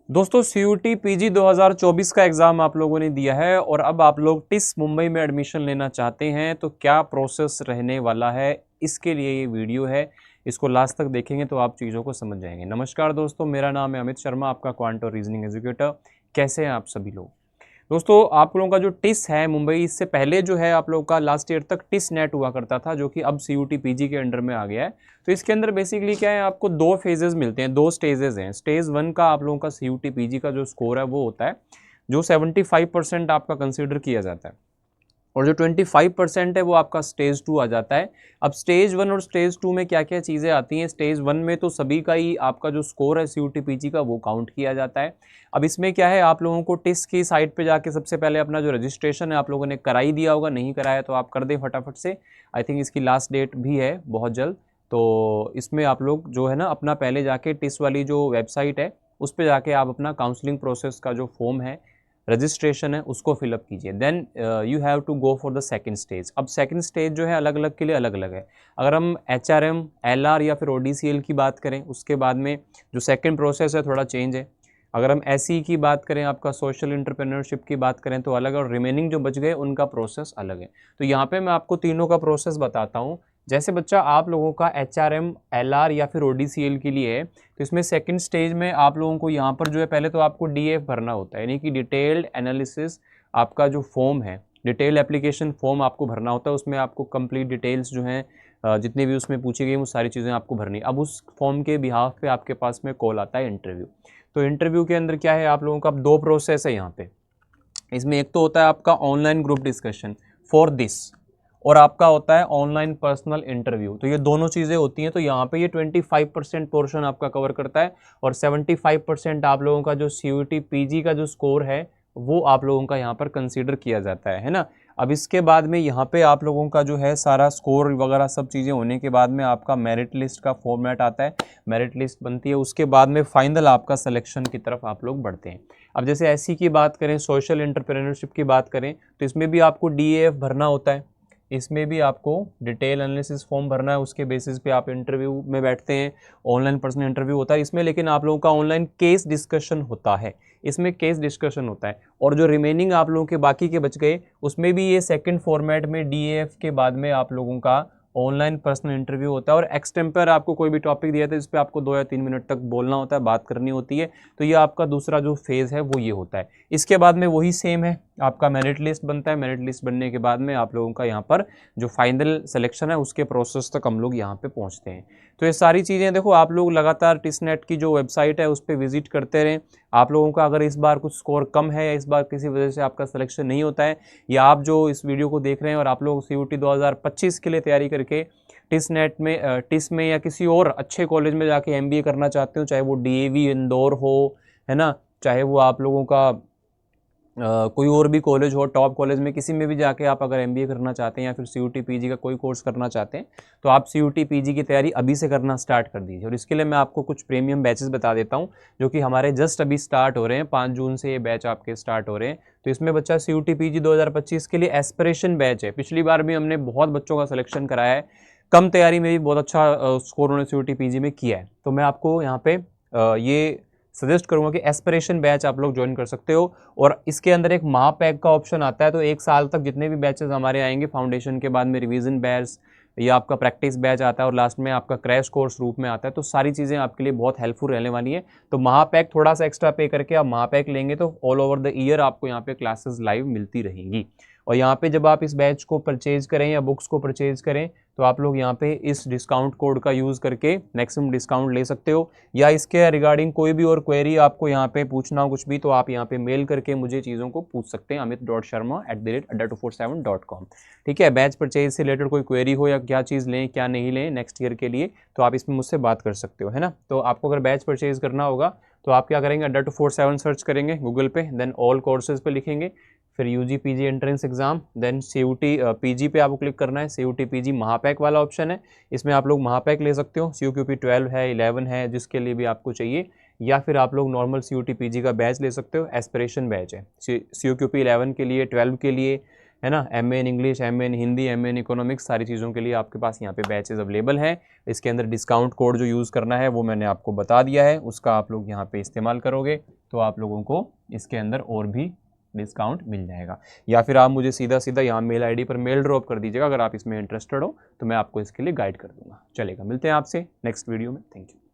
दोस्तों CUT PG 2024 का exam आप लोगों ने दिया है और अब आप लोग टिस मुंबई में एडमिशन लेना चाहते हैं तो क्या प्रोसेस रहने वाला है, इसके लिए ये वीडियो है। इसको लास्ट तक देखेंगे तो आप चीज़ों को समझ जाएंगे। नमस्कार दोस्तों, मेरा नाम है अमित शर्मा, आपका क्वांट और रीजनिंग एजुकेटर। कैसे हैं आप सभी लोग? दोस्तों आप लोगों का जो टिस है मुंबई, इससे पहले जो है आप लोगों का लास्ट ईयर तक टिस नेट हुआ करता था, जो कि अब सीयूटी पीजी के अंडर में आ गया है। तो इसके अंदर बेसिकली क्या है, आपको दो फेजेस मिलते हैं, दो स्टेजेस हैं। स्टेज 1 का आप लोगों का सीयूटी पीजी का जो स्कोर है वो होता है जो 75% आपका कंसिडर किया जाता है, और जो 25% है वो आपका स्टेज 2 आ जाता है। अब स्टेज 1 और स्टेज 2 में क्या क्या चीज़ें आती हैं। स्टेज 1 में तो सभी का ही आपका जो स्कोर है सीयूटी पीजी का वो काउंट किया जाता है। अब इसमें क्या है, आप लोगों को टिस की साइट पे जाके सबसे पहले अपना जो रजिस्ट्रेशन है आप लोगों ने करा ही दिया होगा, नहीं कराया तो आप कर दें फटाफट से। आई थिंक इसकी लास्ट डेट भी है बहुत जल्द। तो इसमें आप लोग जो है ना, अपना पहले जाके टिस वाली जो वेबसाइट है उस पर जाके आप अपना काउंसलिंग प्रोसेस का जो फॉर्म है, रजिस्ट्रेशन है, उसको फिलअप कीजिए। Then you have to go for the second stage. अब सेकंड स्टेज जो है अलग अलग के लिए अलग अलग है। अगर हम HRM, LR या फिर ODCL की बात करें, उसके बाद में जो सेकंड प्रोसेस है थोड़ा चेंज है। अगर हम SE की बात करें, आपका सोशल इंटरप्रेन्योरशिप की बात करें तो अलग है, और रिमेनिंग जो बच गए उनका प्रोसेस अलग है। तो यहाँ पे मैं आपको तीनों का प्रोसेस बताता हूँ। जैसे बच्चा आप लोगों का HRM, LR या फिर ODCL के लिए है, तो इसमें सेकंड स्टेज में आप लोगों को यहाँ पर जो है, पहले तो आपको DF भरना होता है, यानी कि डिटेल्ड एनालिसिस। आपका जो फॉर्म है, डिटेल एप्लीकेशन फॉर्म आपको भरना होता है। उसमें आपको कंप्लीट डिटेल्स जो हैं, जितने भी उसमें पूछी गई वो सारी चीज़ें आपको भरनी। अब उस फॉर्म के बिहाफ पे आपके पास में कॉल आता है इंटरव्यू। तो इंटरव्यू के अंदर क्या है, आप लोगों का दो प्रोसेस है यहाँ पे। इसमें एक तो होता है आपका online group discussion for this, और आपका होता है ऑनलाइन पर्सनल इंटरव्यू। तो ये दोनों चीज़ें होती हैं। तो यहाँ पे ये 25% पोर्शन आपका कवर करता है, और 75% आप लोगों का जो सीयूटी पीजी का जो स्कोर है वो आप लोगों का यहाँ पर कंसीडर किया जाता है ना। अब इसके बाद में यहाँ पे आप लोगों का जो है सारा स्कोर वगैरह सब चीज़ें होने के बाद में आपका मेरिट लिस्ट का फॉर्मेट आता है, मेरिट लिस्ट बनती है। उसके बाद में फाइनल आपका सिलेक्शन की तरफ आप लोग बढ़ते हैं। अब जैसे SE की बात करें, सोशल एंटरप्रेन्योरशिप की बात करें, तो इसमें भी आपको DAF भरना होता है। इसमें भी आपको डिटेल एनालिसिस फॉर्म भरना है, उसके बेसिस पे आप इंटरव्यू में बैठते हैं। ऑनलाइन पर्सनल इंटरव्यू होता है इसमें, लेकिन आप लोगों का ऑनलाइन केस डिस्कशन होता है। इसमें केस डिस्कशन होता है, और जो रिमेनिंग आप लोगों के बाकी के बच गए उसमें भी ये सेकंड फॉर्मेट में DAF के बाद में आप लोगों का ऑनलाइन पर्सनल इंटरव्यू होता है। और एक्सटेम्पर आपको कोई भी टॉपिक दिया था इस पर आपको 2 या 3 मिनट तक बोलना होता है, बात करनी होती है। तो ये आपका दूसरा जो फेज़ है वो ये होता है। इसके बाद में वही सेम है, आपका मेरिट लिस्ट बनता है। मेरिट लिस्ट बनने के बाद में आप लोगों का यहाँ पर जो फाइनल सिलेक्शन है उसके प्रोसेस तक हम लोग यहाँ पे पहुँचते हैं। तो ये सारी चीज़ें देखो, आप लोग लगातार टिसनेट की जो वेबसाइट है उस पर विजिट करते रहें। आप लोगों का अगर इस बार कुछ स्कोर कम है, या इस बार किसी वजह से आपका सिलेक्शन नहीं होता है, या आप जो इस वीडियो को देख रहे हैं और आप लोग सीयूटी 2025 के लिए तैयारी करके टिस में या किसी और अच्छे कॉलेज में जाके MBA करना चाहते हो, चाहे वो DAV इंदौर हो, है ना, चाहे वो आप लोगों का कोई और भी कॉलेज हो, टॉप कॉलेज में किसी में भी जाके आप अगर MBA करना चाहते हैं, या फिर सीयूटी पीजी का कोई कोर्स करना चाहते हैं, तो आप सीयूटी पीजी की तैयारी अभी से करना स्टार्ट कर दीजिए। और इसके लिए मैं आपको कुछ प्रीमियम बैचेस बता देता हूं, जो कि हमारे जस्ट अभी स्टार्ट हो रहे हैं। 5 जून से ये बैच आपके स्टार्ट हो रहे हैं। तो इसमें बच्चा सीयूटी पीजी 2025 के लिए एस्पिरेशन बैच है। पिछली बार भी हमने बहुत बच्चों का सिलेक्शन कराया है, कम तैयारी में भी बहुत अच्छा स्कोर उन्होंने सीयूटी पीजी में किया है। तो मैं आपको यहाँ पे ये सजेस्ट करूंगा कि एस्पिरेशन बैच आप लोग ज्वाइन कर सकते हो। और इसके अंदर एक महापैक का ऑप्शन आता है। तो 1 साल तक जितने भी बैचेस हमारे आएंगे, फाउंडेशन के बाद में रिवीजन बैच या आपका प्रैक्टिस बैच आता है, और लास्ट में आपका क्रैश कोर्स रूप में आता है। तो सारी चीज़ें आपके लिए बहुत हेल्पफुल रहने वाली हैं। तो महापैक थोड़ा सा एक्स्ट्रा पे करके आप महापैक लेंगे तो ऑल ओवर द ईयर आपको यहाँ पे क्लासेस लाइव मिलती रहेंगी। और यहाँ पे जब आप इस बैच को परचेज करें या बुक्स को परचेज करें, तो आप लोग यहाँ पे इस डिस्काउंट कोड का यूज़ करके मैक्सिमम डिस्काउंट ले सकते हो। या इसके रिगार्डिंग कोई भी और क्वेरी आपको यहाँ पे पूछना हो कुछ भी, तो आप यहाँ पे मेल करके मुझे चीज़ों को पूछ सकते हैं, amit.sharma@adda247.com। ठीक है, बैच परचेज से रिलेटेड कोई क्वेरी हो, या क्या चीज़ लें क्या नहीं लें नेक्स्ट ईयर के लिए, तो आप इसमें मुझसे बात कर सकते हो, है ना। तो आपको अगर बैच परचेज करना होगा तो आप क्या करेंगे, adda247 सर्च करेंगे गूगल पे, देन ऑल कोर्सेज पे लिखेंगे, फिर UG PG entrance exam, then CUT PG पे आपको क्लिक करना है। CUT PG महापैक वाला ऑप्शन है, इसमें आप लोग महापैक ले सकते हो। CUQP 12 है, 11 है, जिसके लिए भी आपको चाहिए। या फिर आप लोग नॉर्मल CUT PG का बैच ले सकते हो, एस्पिरेशन बैच है। CUQP 11 के लिए, 12 के लिए, है ना, MA in English, MA in Hindi, MA in economics, सारी चीज़ों के लिए आपके पास यहाँ पे बैचेज अवेलेबल हैं। इसके अंदर डिस्काउंट कोड जो यूज़ करना है वो मैंने आपको बता दिया है, उसका आप लोग यहाँ पे इस्तेमाल करोगे तो आप लोगों को इसके अंदर और भी डिस्काउंट मिल जाएगा। या फिर आप मुझे सीधा सीधा यहाँ मेल आईडी पर मेल ड्रॉप कर दीजिएगा, अगर आप इसमें इंटरेस्टेड हो तो मैं आपको इसके लिए गाइड कर दूंगा। चलेगा, मिलते हैं आपसे नेक्स्ट वीडियो में। Thank you.